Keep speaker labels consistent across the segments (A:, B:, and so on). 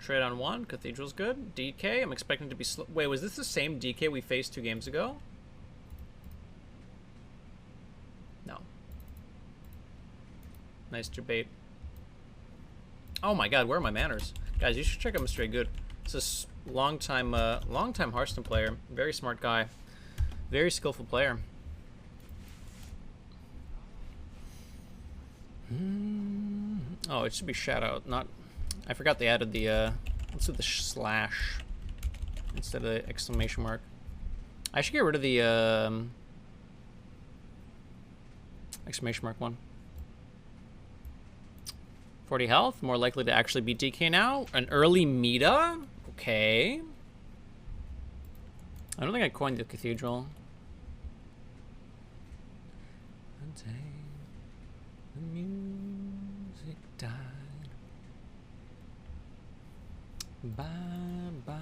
A: Trade on 1. Cathedral's good. DK. I'm expecting to be slow. Wait, was this the same DK we faced 2 games ago? No. Nice debate. Oh my god, where are my manners? Guys, you should check out Mr. A Good. This is long time Hearthstone player. Very smart guy. Very skillful player. Oh, it should be shout out, not... I forgot they added the, let's do the slash instead of the exclamation mark. I should get rid of the, exclamation mark one. 40 health, more likely to actually beat DK now. An early meta? Okay. I don't think I coined the Cathedral. Until the music died. Bye bye.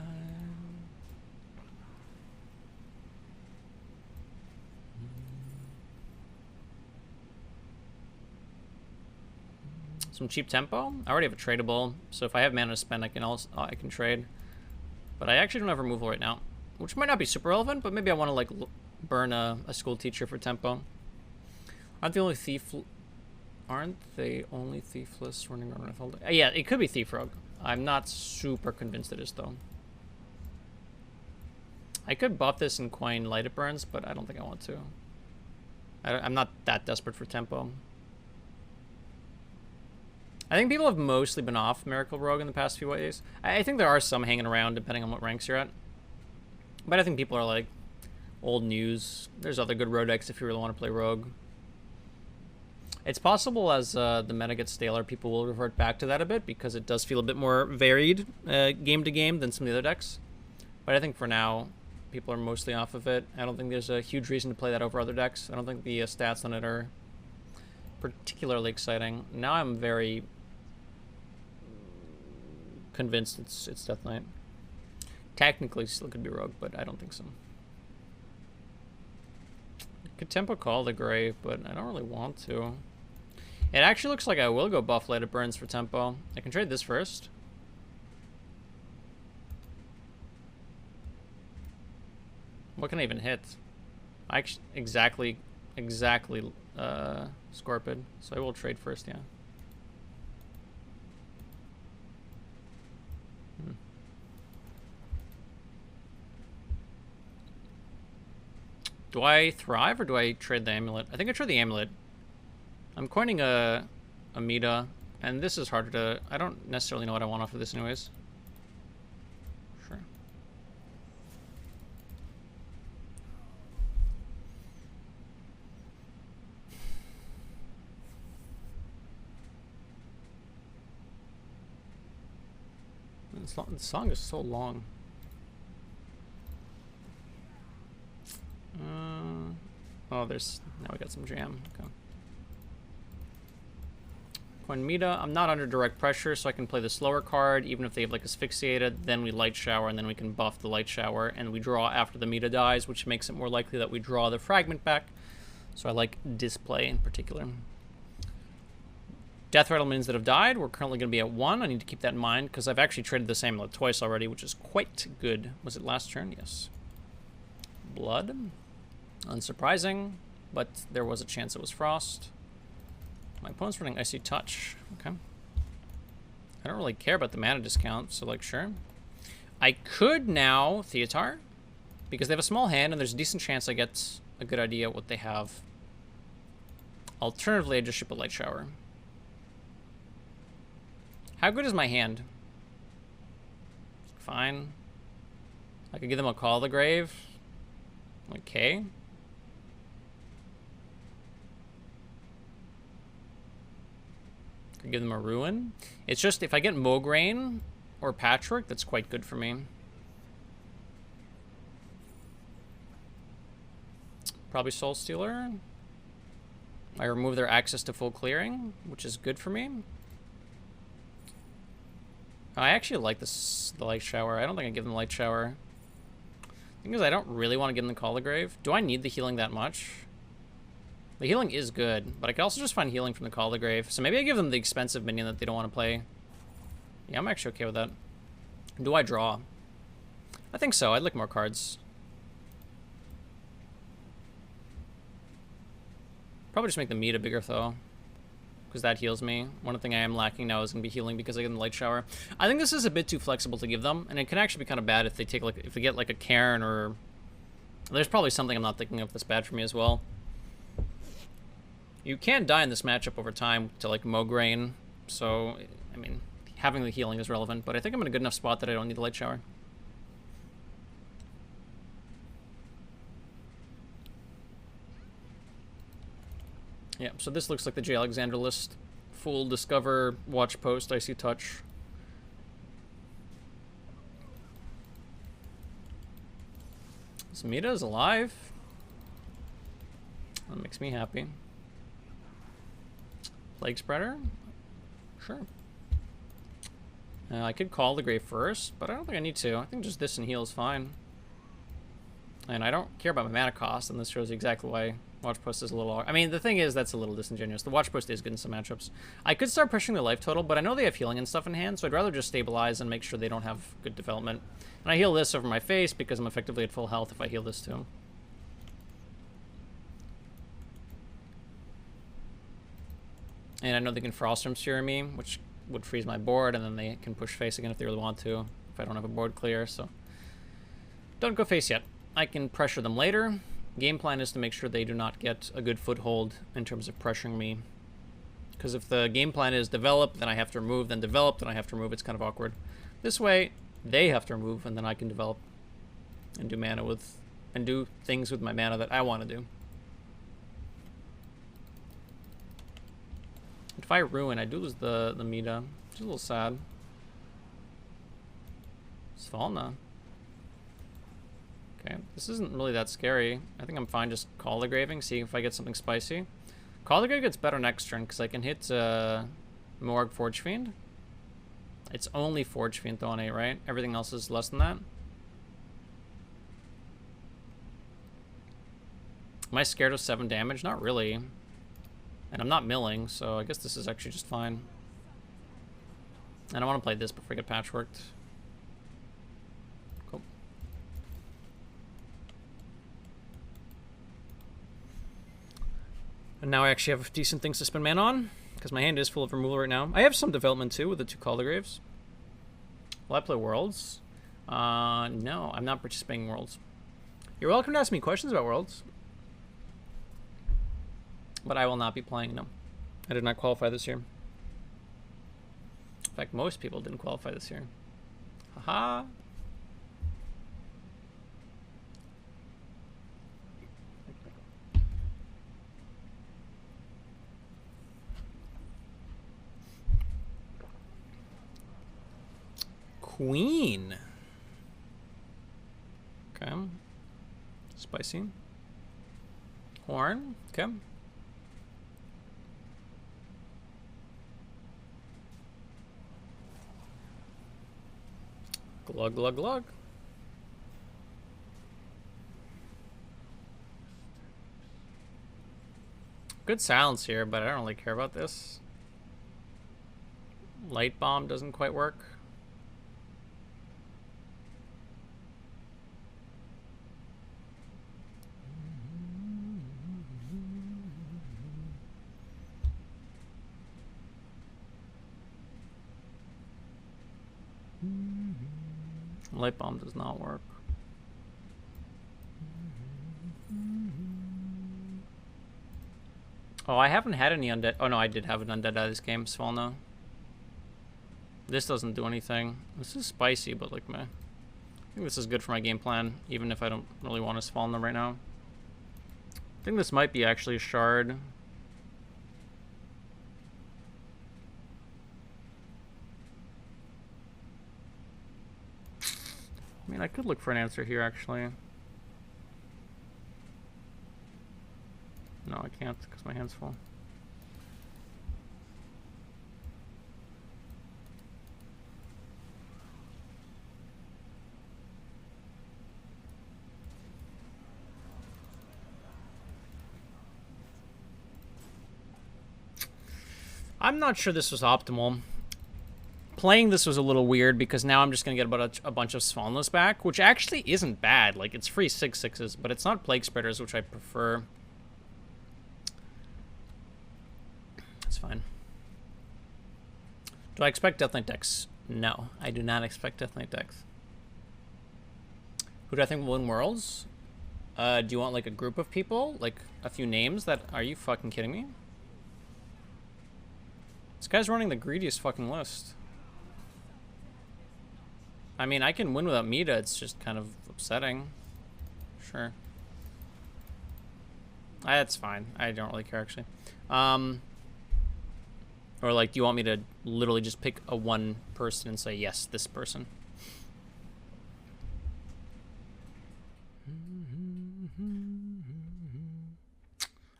A: Some cheap tempo. I already have a tradable, so if I have mana to spend, I can trade. But I actually don't have removal right now, which might not be super relevant. But maybe I want to like burn a school teacher for tempo. Aren't the only thief? Aren't they only thiefless running around? Yeah, it could be thief rogue. I'm not super convinced it is though. I could buff this and coin light it burns, but I don't think I want to. I'm not that desperate for tempo. I think people have mostly been off Miracle Rogue in the past few days. I think there are some hanging around depending on what ranks you're at. But I think people are like old news. There's other good rogue decks if you really want to play Rogue. It's possible as the meta gets staler, people will revert back to that a bit because it does feel a bit more varied game to game than some of the other decks. But I think for now, people are mostly off of it. I don't think there's a huge reason to play that over other decks. I don't think the stats on it are particularly exciting. Now I'm very convinced it's Death Knight. Technically still could be Rogue, but I don't think so. Could tempo call the Grave, but I don't really want to. It actually looks like I will go buff Light It Burns for tempo. I can trade this first. What can I even hit? I actually exactly Scorpid, so I will trade first, yeah. Do I thrive or do I trade the amulet? I think I trade the amulet. I'm coining a meta, and this is harder to... I don't necessarily know what I want off of this anyways. Sure. The song is so long. Oh, there's... Now we got some jam. Okay. Coin Meta. I'm not under direct pressure, so I can play the slower card, even if they have, like, Asphyxiated. Then we Light Shower, and then we can buff the Light Shower, and we draw after the Meta dies, which makes it more likely that we draw the Fragment back. So I like Display in particular. Death Rattle minions that have died, we're currently going to be at 1. I need to keep that in mind, because I've actually traded this amulet twice already, which is quite good. Was it last turn? Yes. Blood. Unsurprising, but there was a chance it was Frost. My opponent's running Icy Touch. Okay. I don't really care about the mana discount, so, like, sure. I could now Theatar, because they have a small hand, and there's a decent chance I get a good idea what they have. Alternatively, I just ship a Light Shower. How good is my hand? Fine. I could give them a Call of the Grave. Okay. Could give them a Ruin. It's just if I get Mograine or Patchwork, that's quite good for me. Probably Soul Stealer. I remove their access to full clearing, which is good for me. I actually like the Light Shower. I don't think I give them Light Shower. The thing is, I don't really want to give them the Call of the Grave. Do I need the healing that much? The healing is good, but I can also just find healing from the Call of the Grave. So maybe I give them the expensive minion that they don't want to play. Yeah, I'm actually okay with that. Do I draw? I think so. I'd like more cards. Probably just make the meta bigger, though. Because that heals me. One thing I am lacking now is going to be healing because I get in the light shower. I think this is a bit too flexible to give them, and it can actually be kind of bad if they take like if they get like a Cairn or there's probably something I'm not thinking of that's bad for me as well. You can die in this matchup over time to like Mograine, so I mean having the healing is relevant, but I think I'm in a good enough spot that I don't need the light shower. Yeah, so this looks like the J. Alexander list. Full, Discover, Watch Post, Icy Touch. Samita is alive. That makes me happy. Plaguespreader? Sure. I could call the Grave first, but I don't think I need to. I think just this and heal is fine. And I don't care about my mana cost, and this shows you exactly why Watch Post is a little... I mean, the thing is, that's a little disingenuous. The Watch Post is good in some matchups. I could start pushing their life total, but I know they have healing and stuff in hand, so I'd rather just stabilize and make sure they don't have good development. And I heal this over my face because I'm effectively at full health if I heal this too. And I know they can Frostrum Sear me, which would freeze my board, and then they can push face again if they really want to, if I don't have a board clear, so... Don't go face yet. I can pressure them later. Game plan is to make sure they do not get a good foothold in terms of pressuring me. Because if the game plan is develop, then I have to remove, then develop, then I have to remove, it's kind of awkward. This way, they have to remove, and then I can develop and do mana with, and do things with my mana that I want to do. If I ruin, I do lose the meta, which is a little sad. Svalna. Okay, this isn't really that scary. I think I'm fine just Call the Graving, see if I get something spicy. Call the Grave gets better next turn, because I can hit Morg Forge Fiend. It's only Forge Fiend though on 8, right? Everything else is less than that. Am I scared of 7 damage? Not really. And I'm not milling, so I guess this is actually just fine. And I want to play this before I get patchworked. Cool. And now I actually have decent things to spend mana on, because my hand is full of removal right now. I have some development too with the 2 Call the Graves. Will I play Worlds? No, I'm not participating in Worlds. You're welcome to ask me questions about Worlds. But I will not be playing them. I did not qualify this year. In fact, most people didn't qualify this year. Haha. Queen. Okay. Spicy. Horn. Okay. Glug, glug, glug. Good silence here, but I don't really care about this. Light Bomb doesn't quite work. Light Bomb does not work. Oh, I haven't had any undead. Oh no, I did have an undead out of this game, Svalna. This doesn't do anything. This is spicy, but like, meh. I think this is good for my game plan, even if I don't really want to Svalna right now. I think this might be actually a shard. I mean, I could look for an answer here, actually. No, I can't, because my hand's full. I'm not sure this was optimal. playing this was a little weird because now I'm just going to get a bunch of Svalnas back, which actually isn't bad. Like, it's free 6/6s, but it's not Plaguespreaders, which I prefer. It's fine. Do I expect Death Knight decks? No, I do not expect Death Knight decks. Who do I think will win Worlds? Do you want, like, a group of people? Like, a few names that... Are you fucking kidding me? This guy's running the greediest fucking list. I mean, I can win without Meta. It's just kind of upsetting. Sure. That's fine. I don't really care, actually. Or, like, do you want me to literally just pick a one person and say, yes, this person?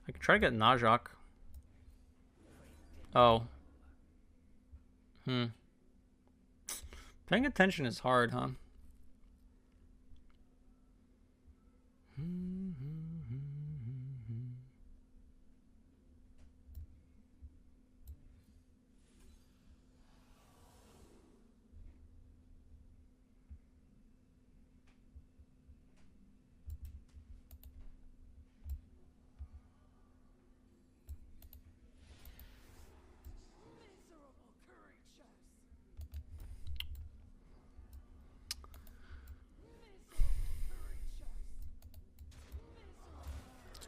A: I could try to get Najak. Oh. Paying attention is hard, huh?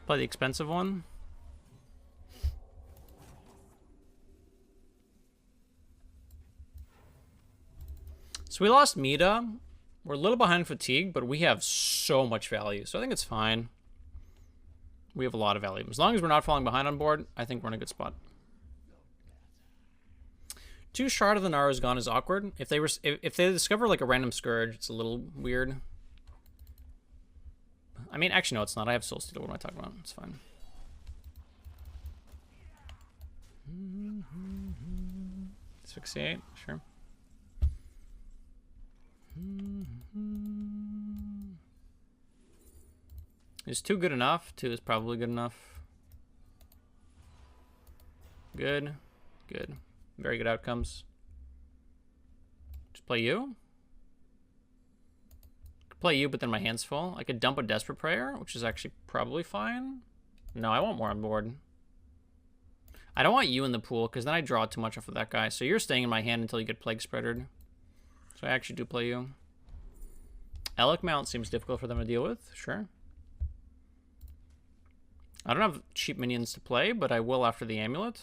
A: Play the expensive one. So we lost Meta. We're a little behind fatigue, but we have so much value. So I think it's fine. We have a lot of value. As long as we're not falling behind on board, I think we're in a good spot. 2 Shard of the Nara is gone is awkward. If they discover like a random Scourge, it's a little weird. I mean, actually, no, it's not. I have Soul Stealer. What am I talking about? It's fine. Asphyxiate, sure. Is 2 good enough? 2 is probably good enough. Good. Good. Very good outcomes. Just play you? Play you, but then my hand's full. I could dump a Desperate Prayer, which is actually probably fine. No, I want more on board. I don't want you in the pool, because then I draw too much off of that guy. So you're staying in my hand until you get Plaguespreadered. So I actually do play you. Elec Mount seems difficult for them to deal with. Sure. I don't have cheap minions to play, but I will after the Amulet.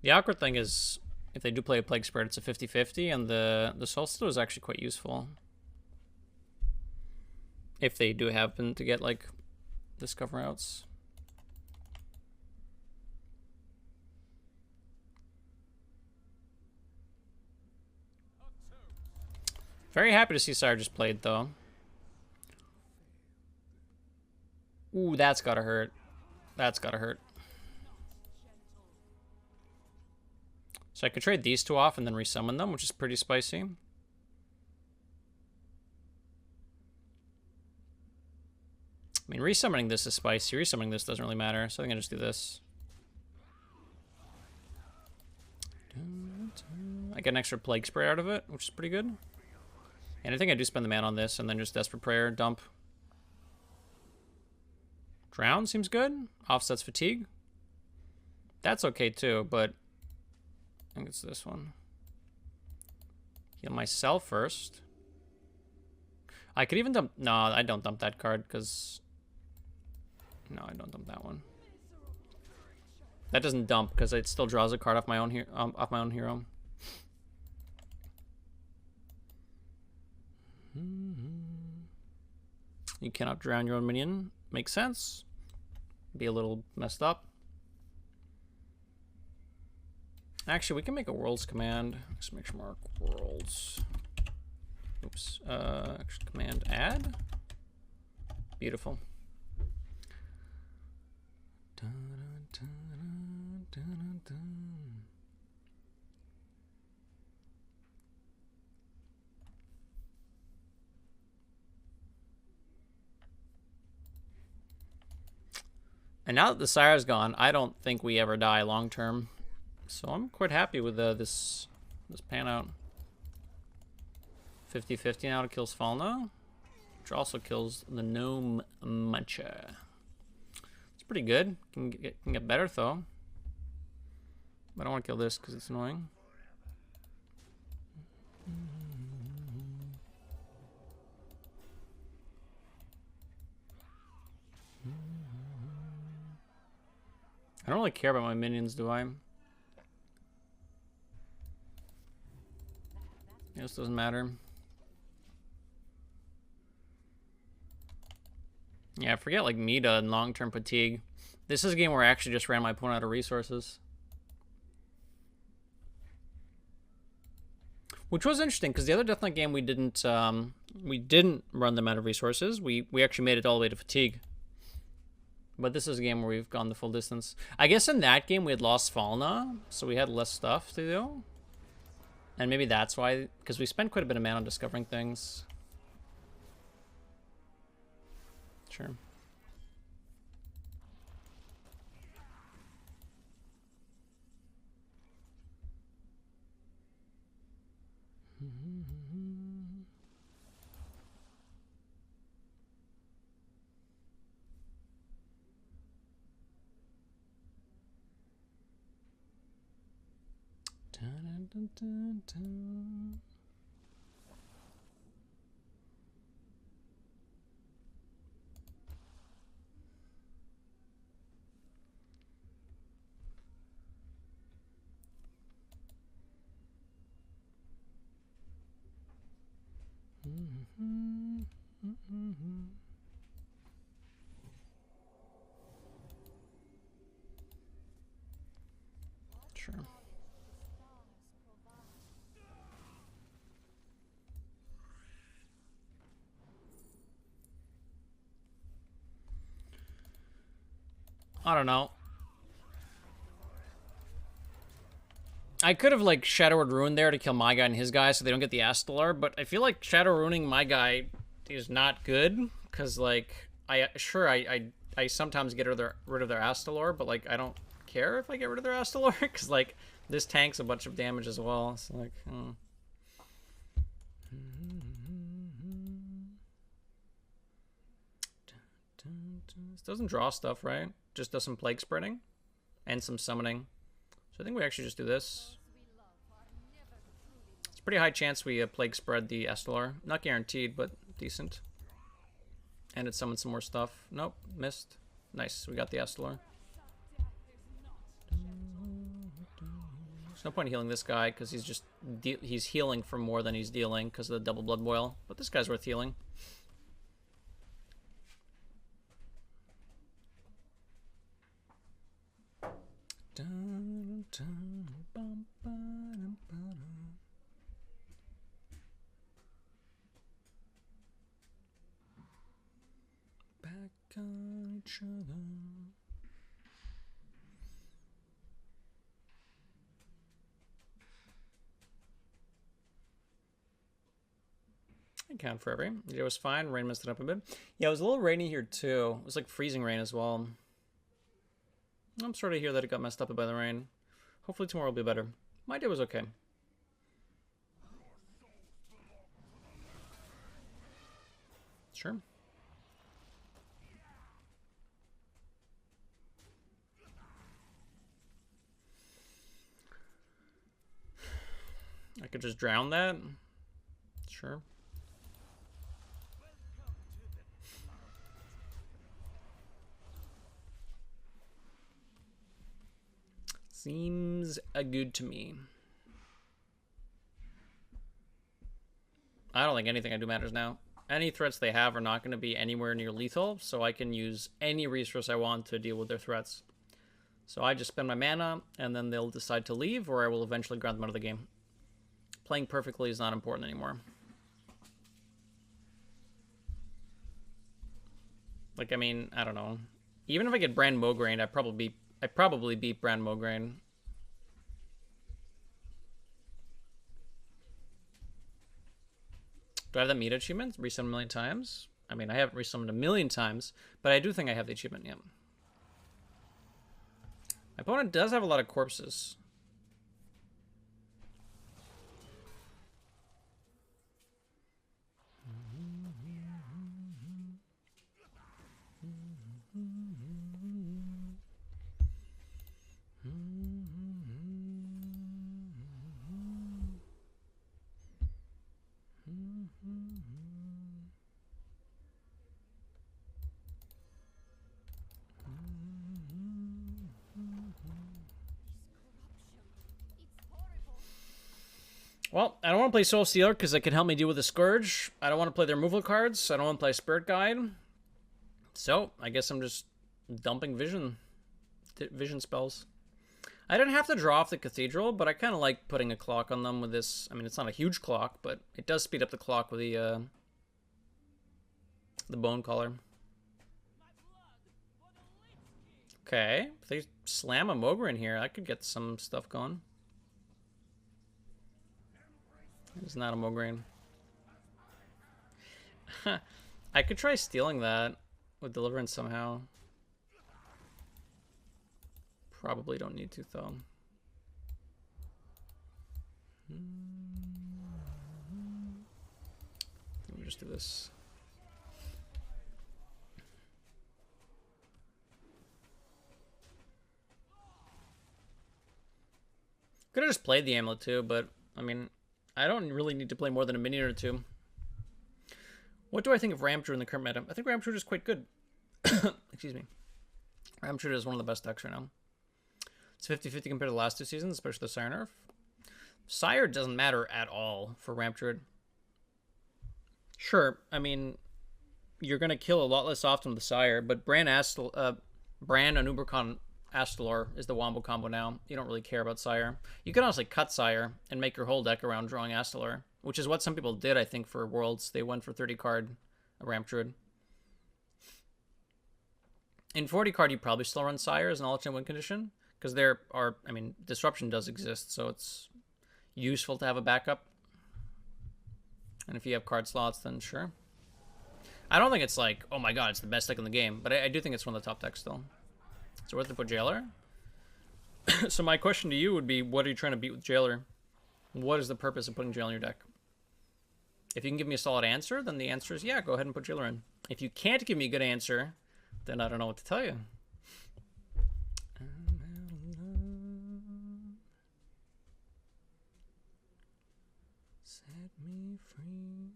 A: The awkward thing is, if they do play a Plaguespreader, it's a 50-50, and the Soul Stealer is actually quite useful. If they do happen to get, like, Discover outs. Very happy to see Sire just played, though. Ooh, that's gotta hurt. That's gotta hurt. So I could trade these 2 off and then resummon them, which is pretty spicy. I mean, resummoning this is spicy. Resummoning this doesn't really matter, so I think I just do this. I get an extra Plague Spray out of it, which is pretty good. And I think I do spend the mana on this, and then just Desperate Prayer, dump. Drown seems good. Offsets Fatigue. That's okay too, but I think it's this one. Heal myself first. I could even dump... No, I don't dump that card, because... No, I don't dump that one. That doesn't dump, because it still draws a card off my own hero. You cannot drown your own minion. Makes sense. Be a little messed up. Actually, we can make a Worlds command. Exclamation mark Worlds. Oops. Action command add. Beautiful. Da, da, da, da. dun, dun. And now that the Sire's gone, I don't think we ever die long term. So I'm quite happy with this pan out. 50-50 now to kills Falna, which also kills the Gnome Muncher. It's pretty good. Can get better though. I don't want to kill this because it's annoying. I don't really care about my minions, do I? This doesn't matter. Yeah, I forget like Meta and long-term fatigue. This is a game where I actually just ran my opponent out of resources. Which was interesting, because the other Death Knight game we didn't run them out of resources. We actually made it all the way to fatigue. But this is a game where we've gone the full distance. I guess in that game we had lost Falna, so we had less stuff to do. And maybe that's why, because we spent quite a bit of mana on discovering things. Sure. Dun, dun, dun, dun. Sure. I don't know. I could have like Shadowed Ruin there to kill my guy and his guy so they don't get the Astalar, but I feel like Shadow Ruining my guy is not good because like I sometimes get rid of their Astalar, but like I don't care if I get rid of their Astalar because like this tanks a bunch of damage as well. So like, This doesn't draw stuff, right? Just does some plague spreading and some summoning. So I think we actually just do this. It's a pretty high chance we plague spread the Astalar. Not guaranteed, but decent. And it summoned some more stuff. Nope, missed. Nice, we got the Astalar. There's no point in healing this guy because he's healing for more than he's dealing because of the double blood boil. But this guy's worth healing. Dun, dun, bum, ba-dum, ba-dum. Back on each other. I count for every. It was fine. Rain messed it up a bit. Yeah, it was a little rainy here too. It was like freezing rain as well. I'm sorry to hear that it got messed up by the rain. Hopefully tomorrow will be better. My day was okay. Sure. I could just drown that. Sure. Seems good to me. I don't think anything I do matters now. Any threats they have are not going to be anywhere near lethal, so I can use any resource I want to deal with their threats. So I just spend my mana, and then they'll decide to leave, or I will eventually ground them out of the game. Playing perfectly is not important anymore. Like, I mean, I don't know. Even if I get Brand Mograine, I'd probably be I probably beat Brand Mograine. Do I have that meat achievement? Resummon a million times? I mean, I haven't resummoned a million times, but I do think I have the achievement, yeah. My opponent does have a lot of corpses. Well, I don't want to play Soul Stealer because it can help me deal with the Scourge. I don't want to play their removal cards. I don't want to play Spirit Guide. So, I guess I'm just dumping vision spells. I didn't have to draw off the Cathedral, but I kind of like putting a clock on them with this. I mean, it's not a huge clock, but it does speed up the clock with the Bone Collar. Okay, if they slam a Mograine here, I could get some stuff going. It's not a Mograine. I could try stealing that with Deliverance somehow. Probably don't need to, though. Let me just do this. Could have just played the Amulet too, but I mean, I don't really need to play more than a minion or two. What do I think of Ramp Druid in the current meta? I think Ramp Druid is quite good. Excuse me. Ramp Druid is one of the best decks right now. It's 50-50 compared to the last two seasons, especially the Sire nerf. Sire doesn't matter at all for Ramp Druid. Sure, I mean, you're going to kill a lot less often with the Sire, but Bran Anubercon Astalor is the Wombo combo now. You don't really care about Sire. You can honestly cut Sire and make your whole deck around drawing Astalor, which is what some people did, I think, for Worlds. They went for 30 card Ramp Druid. In 40 card, you probably still run Sire as an alternate win condition, because there are, I mean, Disruption does exist, so it's useful to have a backup. And if you have card slots, then sure. I don't think it's like, oh my god, it's the best deck in the game, but I do think it's one of the top decks still. Is it worth to put Jailer? So my question to you would be, what are you trying to beat with Jailer? What is the purpose of putting Jailer in your deck? If you can give me a solid answer, then the answer is yeah, go ahead and put Jailer in. If you can't give me a good answer, then I don't know what to tell you. Set me free.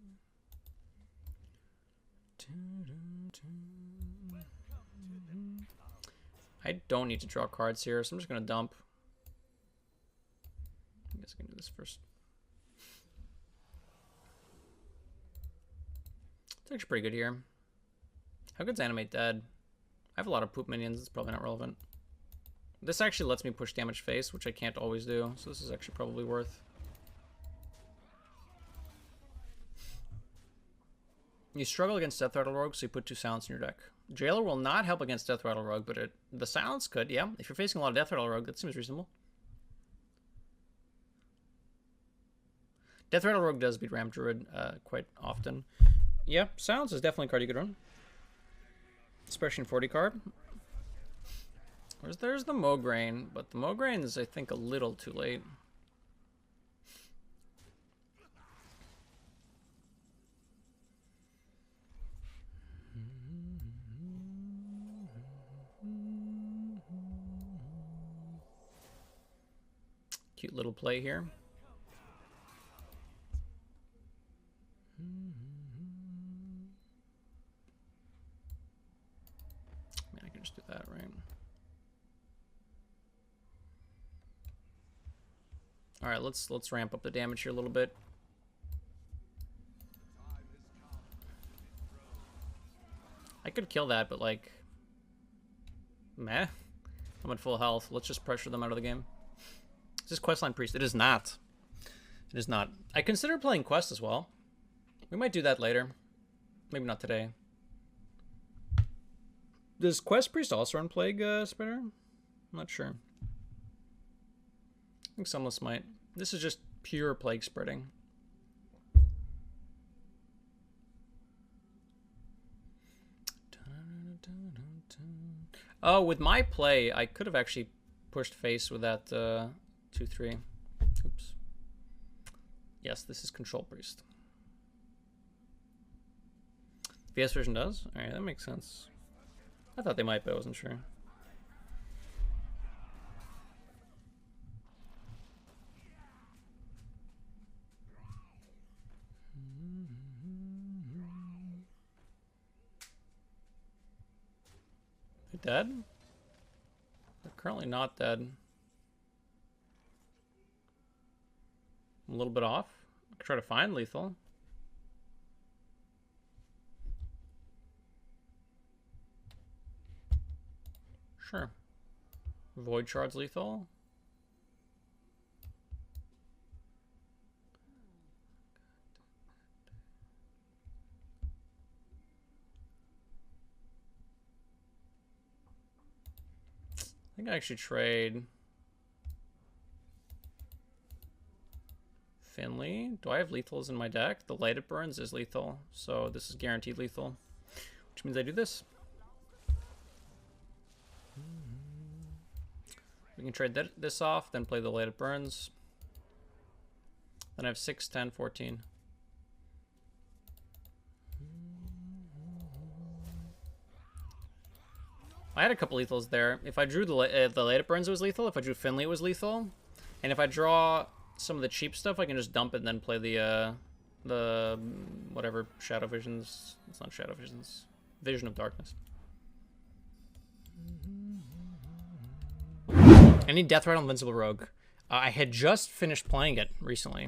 A: I don't need to draw cards here, so I'm just going to dump. I guess I can do this first. It's actually pretty good here. How good's Animate Dead? I have a lot of poop minions. It's probably not relevant. This actually lets me push damage face, which I can't always do, so this is actually probably worth. You struggle against Death Rattle Rogue, so you put 2 Silence in your deck. Jailer will not help against Death Rattle Rogue, but the Silence could, yeah. If you're facing a lot of Death Rattle Rogue, that seems reasonable. Death Rattle Rogue does beat Ramp Druid quite often. Yeah, Silence is definitely a card you could run. Especially in 40 card. There's the Mograine, but the Mograine is, I think, a little too late. Cute little play here. Man, I can just do that, right? All right, let's ramp up the damage here a little bit. I could kill that, but like, meh. I'm at full health. Let's just pressure them out of the game. Is this Questline Priest? It is not. It is not. I consider playing Quest as well. We might do that later. Maybe not today. Does Quest Priest also run Plague Spreader? I'm not sure. I think Sunless might. This is just pure plague spreading. Oh, with my play, I could have actually pushed face with that 2-3. Oops. Yes, this is Control Priest. VS version does? Alright, that makes sense. I thought they might, but I wasn't sure. They're dead? They're currently not dead. I'm a little bit off. I could try to find lethal. Sure. Void Shard's lethal. I think I actually trade Finley. Do I have lethals in my deck? The Light It Burns is lethal, so this is guaranteed lethal, which means I do this. We can trade this off, then play the Light It Burns. Then I have 6, 10, 14. I had a couple lethals there. If I drew the Light It Burns, it was lethal. If I drew Finley, it was lethal. And if I draw some of the cheap stuff, I can just dump it and then play the whatever, Shadow Visions. It's not Shadow Visions. Vision of Darkness. I need Death Ride on Invincible Rogue. I had just finished playing it recently.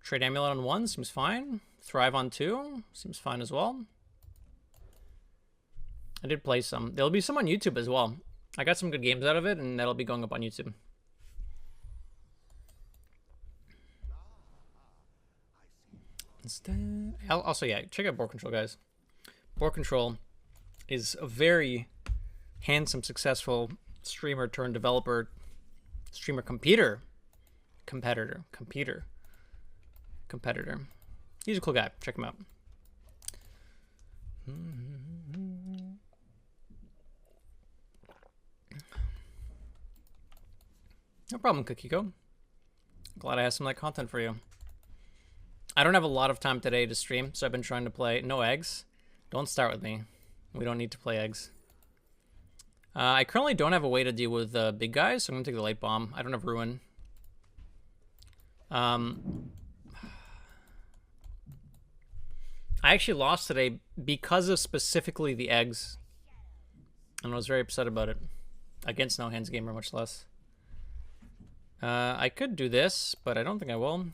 A: Trade Amulet on 1 seems fine. Thrive on 2 seems fine as well. I did play some. There'll be some on YouTube as well. I got some good games out of it, and that'll be going up on YouTube. Instead, also, yeah, check out Board Control, guys. Board Control is a very handsome, successful streamer turned developer, streamer competitor. He's a cool guy. Check him out. No problem, Kakiko. Glad I have some of that content for you. I don't have a lot of time today to stream, so I've been trying to play no eggs. Don't start with me. We don't need to play eggs. I currently don't have a way to deal with big guys, so I'm going to take the Light Bomb. I don't have Ruin. I actually lost today because of specifically the eggs. And I was very upset about it. Against No Hands Gamer, much less. I could do this, but I don't think I will.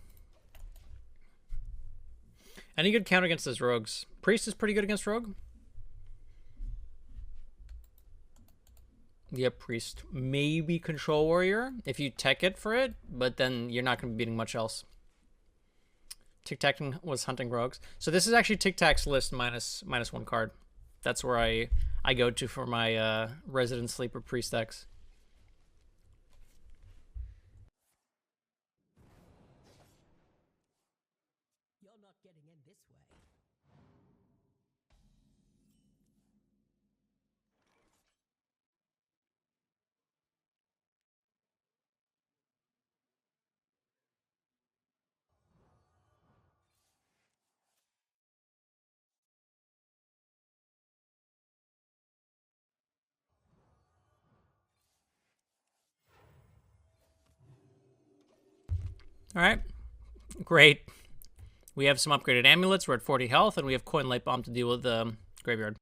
A: Any good counter against those rogues? Priest is pretty good against rogue. Yeah, Priest. Maybe Control Warrior if you tech it for it, but then you're not going to be beating much else. Tic Tac was hunting rogues. So this is actually Tic Tac's list minus 1 card. That's where I go to for my Resident Sleeper Priest decks.
B: You're not getting in this way.
A: All right, great. We have some upgraded amulets. We're at 40 health, and we have Coin Light Bomb to deal with the graveyard.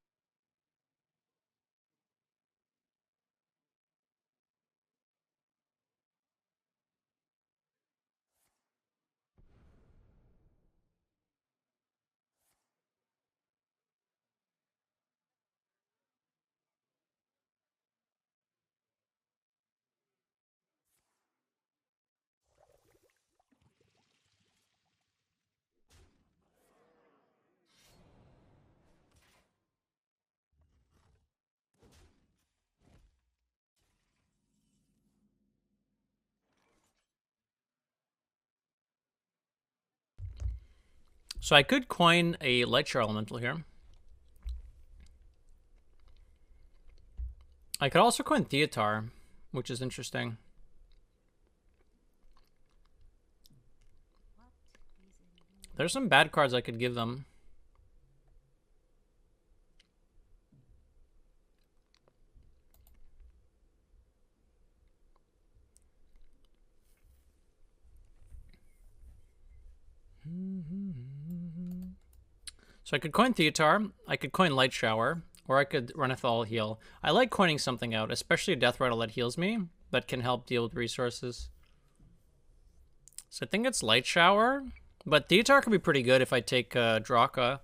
A: So I could coin a Light Shower Elemental here. I could also coin Theatar, which is interesting. There's some bad cards I could give them. So I could coin Theatar, I could coin Light Shower, or I could Renethal heal. I like coining something out, especially a Death Rattle that heals me, but can help deal with resources. So I think it's Light Shower, but Theatar could be pretty good if I take Draka.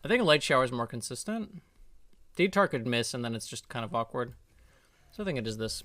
A: I think Light Shower is more consistent. Theatar could miss, and then it's just kind of awkward. So I think it is this.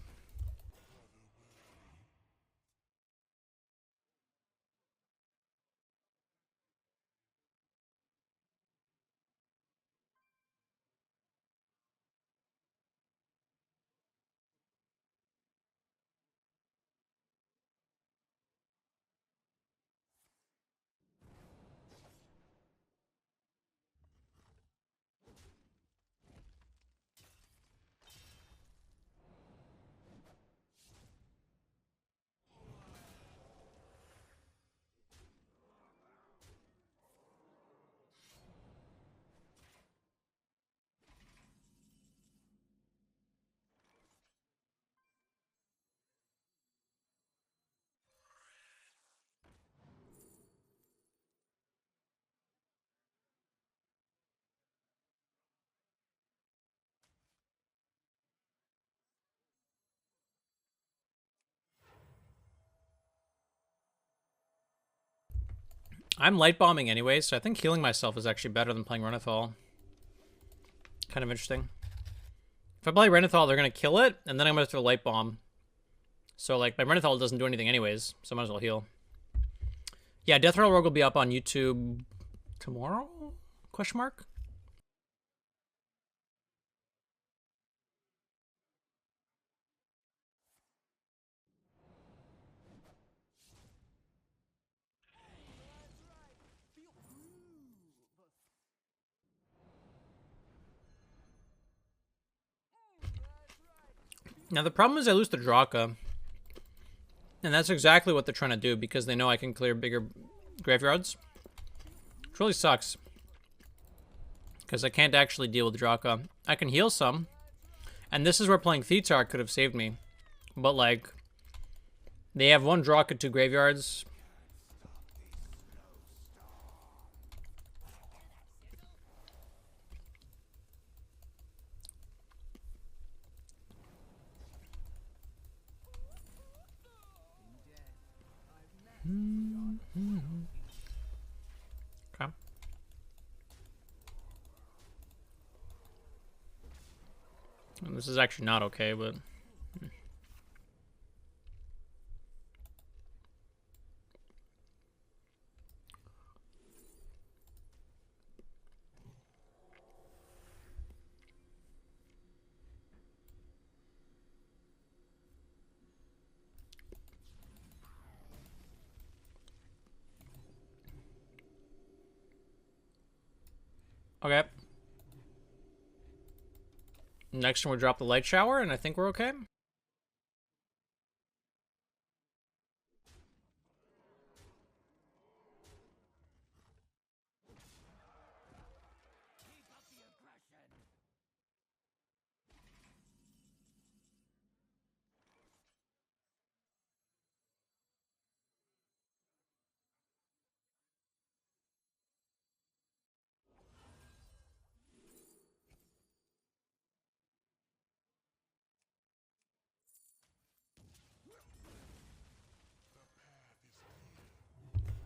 A: I'm light bombing anyway, so I think healing myself is actually better than playing Renethal. Kind of interesting. If I play Renethal, they're going to kill it, and then I'm going to throw light bomb. So, like, my Renethal doesn't do anything anyways, so I might as well heal. Yeah, Death Rattle Rogue will be up on YouTube tomorrow? Question mark? Now, the problem is I lose to Draka. And that's exactly what they're trying to do because they know I can clear bigger graveyards. Which really sucks. Because I can't actually deal with Draka. I can heal some. And this is where playing Theatar could have saved me. But, like, they have one Draka, two graveyards. Okay. And this is actually not okay, but... Okay. Next one, we drop the Light Shower, and I think we're okay.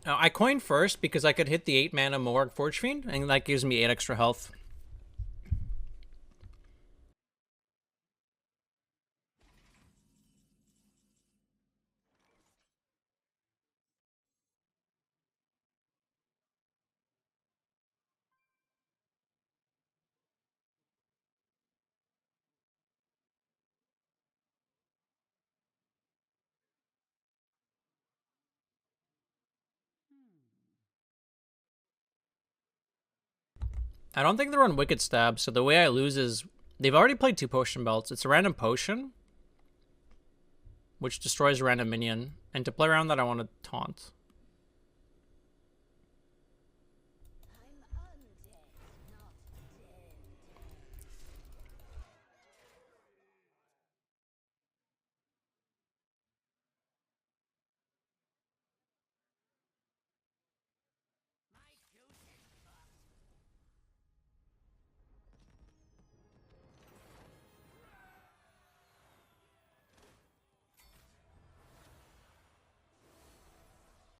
A: Now, I coined first because I could hit the 8 mana Moarg Forge Fiend, and that gives me 8 extra health. I don't think they're on Wicked Stab, so the way I lose is they've already played 2 potion belts. It's a random potion, which destroys a random minion. And to play around that, I want to taunt.